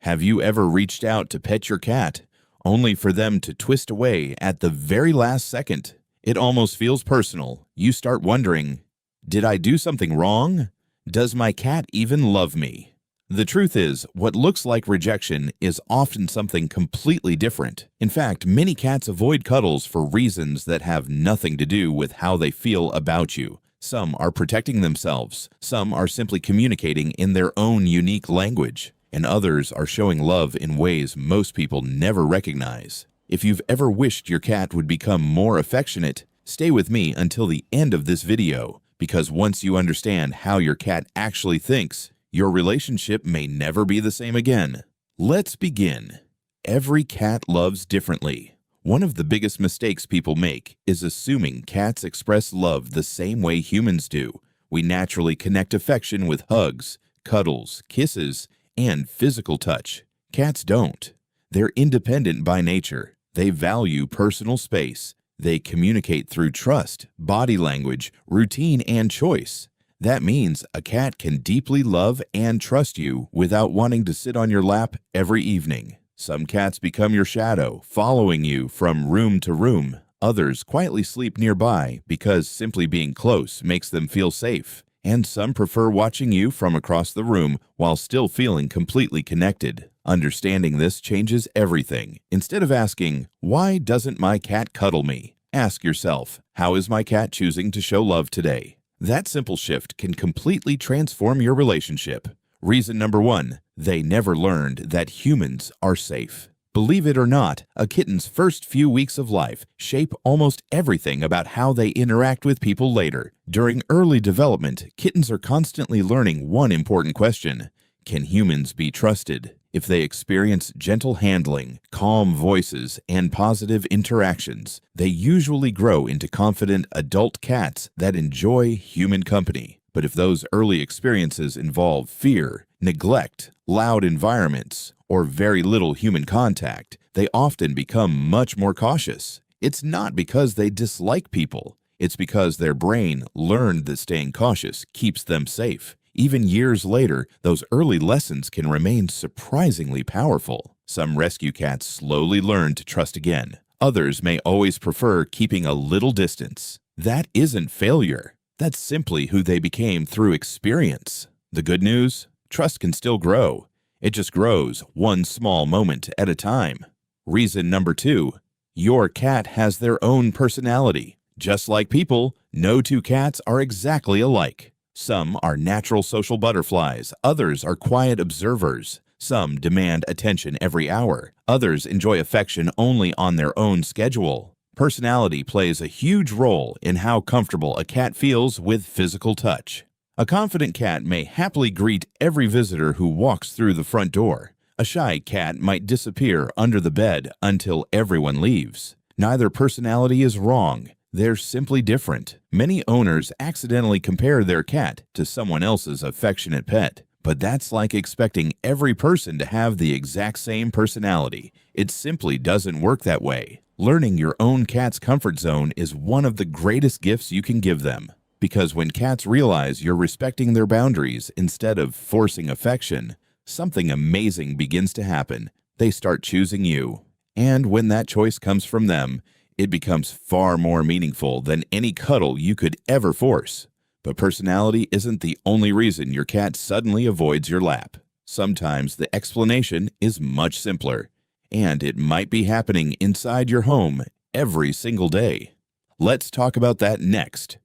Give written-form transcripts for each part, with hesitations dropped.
Have you ever reached out to pet your cat, only for them to twist away at the very last second? It almost feels personal. You start wondering, did I do something wrong? Does my cat even love me? The truth is, what looks like rejection is often something completely different. In fact, many cats avoid cuddles for reasons that have nothing to do with how they feel about you. Some are protecting themselves, some are simply communicating in their own unique language, and others are showing love in ways most people never recognize. If you've ever wished your cat would become more affectionate, stay with me until the end of this video, because once you understand how your cat actually thinks, your relationship may never be the same again. Let's begin. Every cat loves differently. One of the biggest mistakes people make is assuming cats express love the same way humans do. We naturally connect affection with hugs, cuddles, kisses, and physical touch. Cats don't. They're independent by nature. They value personal space. They communicate through trust, body language, routine, and choice. That means a cat can deeply love and trust you without wanting to sit on your lap every evening. Some cats become your shadow, following you from room to room. Others quietly sleep nearby because simply being close makes them feel safe. And some prefer watching you from across the room while still feeling completely connected. Understanding this changes everything. Instead of asking, "Why doesn't my cat cuddle me?" ask yourself, "How is my cat choosing to show love today?" That simple shift can completely transform your relationship. Reason number 1, they never learned that humans are safe. Believe it or not, a kitten's first few weeks of life shape almost everything about how they interact with people later. During early development, kittens are constantly learning one important question: can humans be trusted? If they experience gentle handling, calm voices, and positive interactions, they usually grow into confident adult cats that enjoy human company. But if those early experiences involve fear, neglect, loud environments, or very little human contact, they often become much more cautious. It's not because they dislike people. It's because their brain learned that staying cautious keeps them safe. Even years later, those early lessons can remain surprisingly powerful. Some rescue cats slowly learn to trust again. Others may always prefer keeping a little distance. That isn't failure. That's simply who they became through experience. The good news? Trust can still grow. It just grows one small moment at a time. Reason number 2, your cat has their own personality. Just like people, no two cats are exactly alike. Some are natural social butterflies, others are quiet observers. Some demand attention every hour, others enjoy affection only on their own schedule. Personality plays a huge role in how comfortable a cat feels with physical touch. A confident cat may happily greet every visitor who walks through the front door. A shy cat might disappear under the bed until everyone leaves. Neither personality is wrong. They're simply different. Many owners accidentally compare their cat to someone else's affectionate pet, but that's like expecting every person to have the exact same personality. It simply doesn't work that way. Learning your own cat's comfort zone is one of the greatest gifts you can give them, because when cats realize you're respecting their boundaries instead of forcing affection, something amazing begins to happen. They start choosing you. And when that choice comes from them, it becomes far more meaningful than any cuddle you could ever force. But personality isn't the only reason your cat suddenly avoids your lap. Sometimes the explanation is much simpler, and it might be happening inside your home every single day. Let's talk about that next.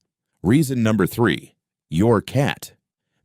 Reason number 3, your cat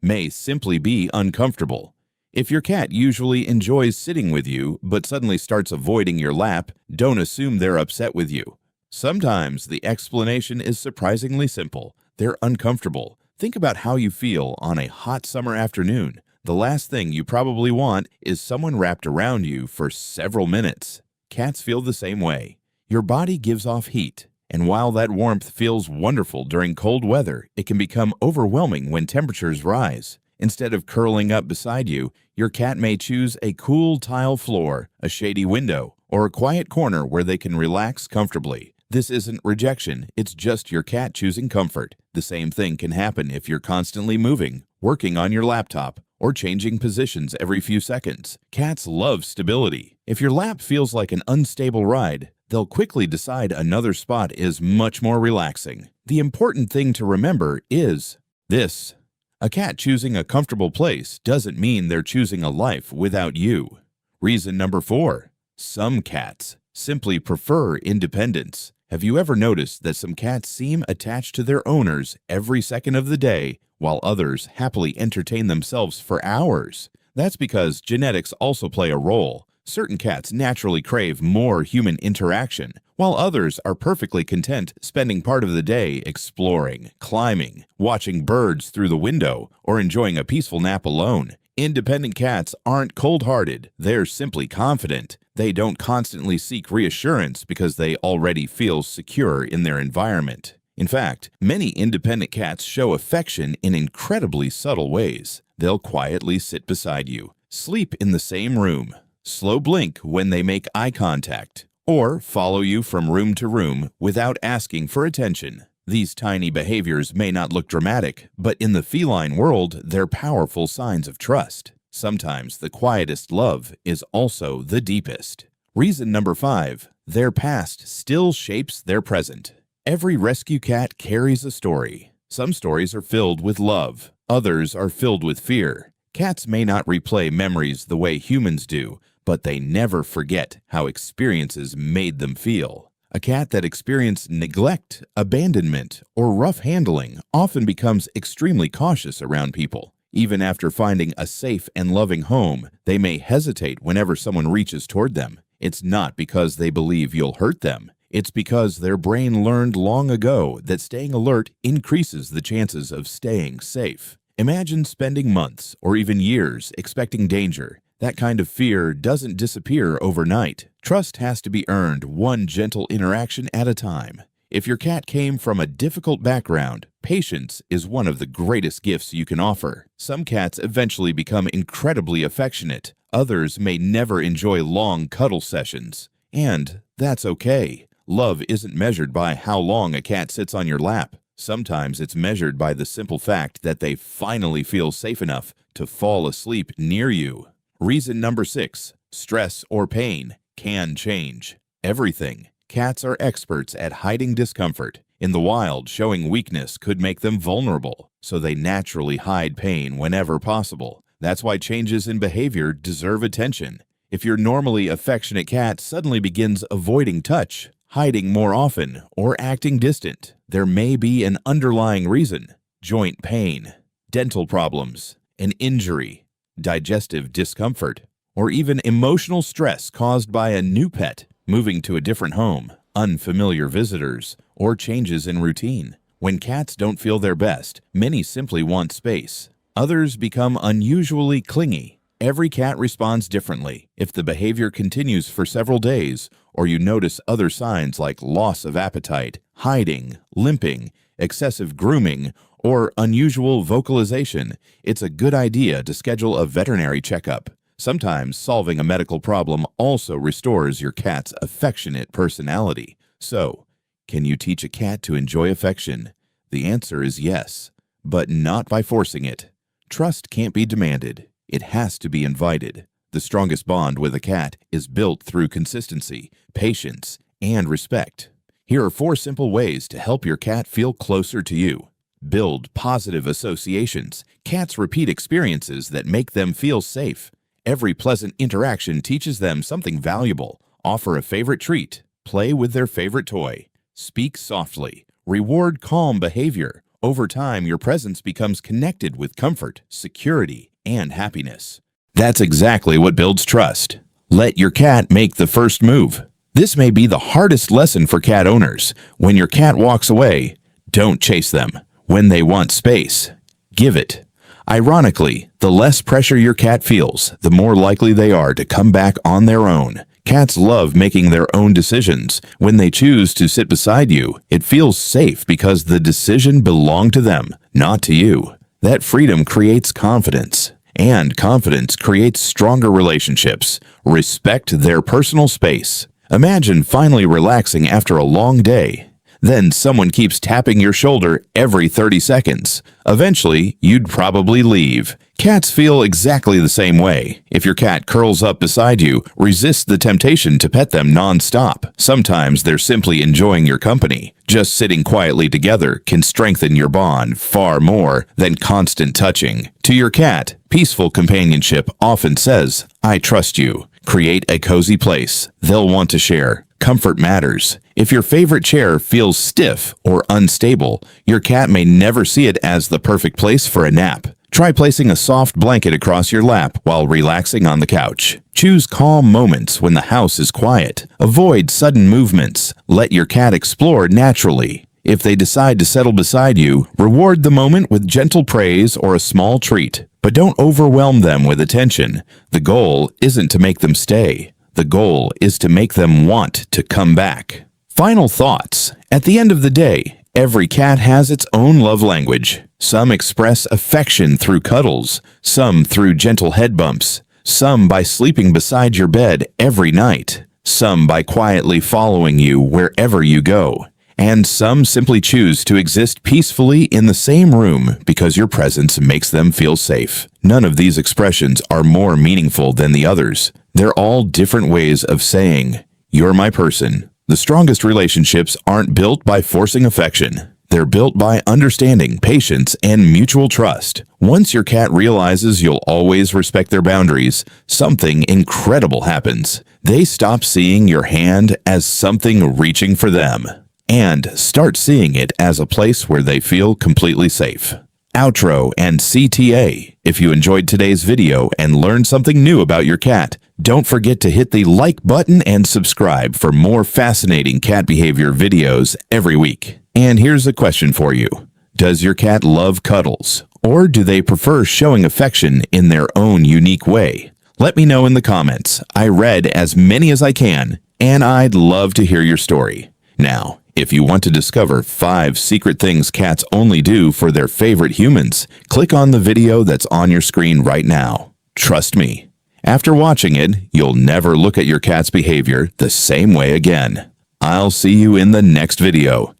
may simply be uncomfortable. If your cat usually enjoys sitting with you but suddenly starts avoiding your lap, don't assume they're upset with you. Sometimes the explanation is surprisingly simple. They're uncomfortable. Think about how you feel on a hot summer afternoon. The last thing you probably want is someone wrapped around you for several minutes. Cats feel the same way. Your body gives off heat, and while that warmth feels wonderful during cold weather, it can become overwhelming when temperatures rise. Instead of curling up beside you, your cat may choose a cool tile floor, a shady window, or a quiet corner where they can relax comfortably. This isn't rejection, it's just your cat choosing comfort. The same thing can happen if you're constantly moving, working on your laptop, or changing positions every few seconds. Cats love stability. If your lap feels like an unstable ride, they'll quickly decide another spot is much more relaxing. The important thing to remember is this: a cat choosing a comfortable place doesn't mean they're choosing a life without you. Reason number 4. Some cats simply prefer independence. Have you ever noticed that some cats seem attached to their owners every second of the day, while others happily entertain themselves for hours? That's because genetics also play a role. Certain cats naturally crave more human interaction, while others are perfectly content spending part of the day exploring, climbing, watching birds through the window, or enjoying a peaceful nap alone. Independent cats aren't cold-hearted, they're simply confident. They don't constantly seek reassurance because they already feel secure in their environment. In fact, many independent cats show affection in incredibly subtle ways. They'll quietly sit beside you, sleep in the same room, slow blink when they make eye contact, or follow you from room to room without asking for attention. These tiny behaviors may not look dramatic, but in the feline world, they're powerful signs of trust. Sometimes the quietest love is also the deepest. Reason number 5. Their past still shapes their present. Every rescue cat carries a story. Some stories are filled with love, others are filled with fear. Cats may not replay memories the way humans do, but they never forget how experiences made them feel. A cat that experienced neglect, abandonment, or rough handling often becomes extremely cautious around people. Even after finding a safe and loving home, they may hesitate whenever someone reaches toward them. It's not because they believe you'll hurt them. It's because their brain learned long ago that staying alert increases the chances of staying safe. Imagine spending months or even years expecting danger. That kind of fear doesn't disappear overnight. Trust has to be earned one gentle interaction at a time. If your cat came from a difficult background, patience is one of the greatest gifts you can offer. Some cats eventually become incredibly affectionate. Others may never enjoy long cuddle sessions. And that's okay. Love isn't measured by how long a cat sits on your lap. Sometimes it's measured by the simple fact that they finally feel safe enough to fall asleep near you. Reason number 6. Stress or pain can change everything. Cats are experts at hiding discomfort. In the wild, showing weakness could make them vulnerable, so they naturally hide pain whenever possible. That's why changes in behavior deserve attention. If your normally affectionate cat suddenly begins avoiding touch, hiding more often, or acting distant, there may be an underlying reason: joint pain, dental problems, an injury, digestive discomfort, or even emotional stress caused by a new pet, moving to a different home, unfamiliar visitors, or changes in routine. When cats don't feel their best, many simply want space. Others become unusually clingy. Every cat responds differently. If the behavior continues for several days, or you notice other signs like loss of appetite, hiding, limping, excessive grooming, or unusual vocalization, it's a good idea to schedule a veterinary checkup. Sometimes solving a medical problem also restores your cat's affectionate personality. So, can you teach a cat to enjoy affection? The answer is yes, but not by forcing it. Trust can't be demanded. It has to be invited. The strongest bond with a cat is built through consistency, patience, and respect. Here are 4 simple ways to help your cat feel closer to you. Build positive associations. Cats repeat experiences that make them feel safe. Every pleasant interaction teaches them something valuable. Offer a favorite treat. Play with their favorite toy. Speak softly. Reward calm behavior. Over time, your presence becomes connected with comfort, security, and happiness. That's exactly what builds trust. Let your cat make the first move. This may be the hardest lesson for cat owners. When your cat walks away, don't chase them. When they want space, give it. Ironically, the less pressure your cat feels, the more likely they are to come back on their own. Cats love making their own decisions. When they choose to sit beside you, it feels safe because the decision belonged to them, not to you. That freedom creates confidence, and confidence creates stronger relationships. Respect their personal space. Imagine finally relaxing after a long day. Then someone keeps tapping your shoulder every 30 seconds. Eventually, you'd probably leave. Cats feel exactly the same way. If your cat curls up beside you, resist the temptation to pet them non-stop. Sometimes they're simply enjoying your company. Just sitting quietly together can strengthen your bond far more than constant touching. To your cat, peaceful companionship often says, "I trust you." Create a cozy place they'll want to share. Comfort matters. If your favorite chair feels stiff or unstable, your cat may never see it as the perfect place for a nap. Try placing a soft blanket across your lap while relaxing on the couch. Choose calm moments when the house is quiet. Avoid sudden movements. Let your cat explore naturally. If they decide to settle beside you, reward the moment with gentle praise or a small treat. But don't overwhelm them with attention. The goal isn't to make them stay. The goal is to make them want to come back. Final thoughts. At the end of the day, every cat has its own love language. Some express affection through cuddles, some through gentle head bumps, some by sleeping beside your bed every night, some by quietly following you wherever you go, and some simply choose to exist peacefully in the same room because your presence makes them feel safe. None of these expressions are more meaningful than the others. They're all different ways of saying, "You're my person." The strongest relationships aren't built by forcing affection. They're built by understanding, patience, and mutual trust. Once your cat realizes you'll always respect their boundaries, something incredible happens. They stop seeing your hand as something reaching for them and start seeing it as a place where they feel completely safe. Outro and CTA. If you enjoyed today's video and learned something new about your cat, don't forget to hit the like button and subscribe for more fascinating cat behavior videos every week. And here's a question for you. Does your cat love cuddles? Or do they prefer showing affection in their own unique way? Let me know in the comments. I read as many as I can, and I'd love to hear your story. Now, if you want to discover 5 secret things cats only do for their favorite humans, click on the video that's on your screen right now. Trust me, after watching it, you'll never look at your cat's behavior the same way again. I'll see you in the next video.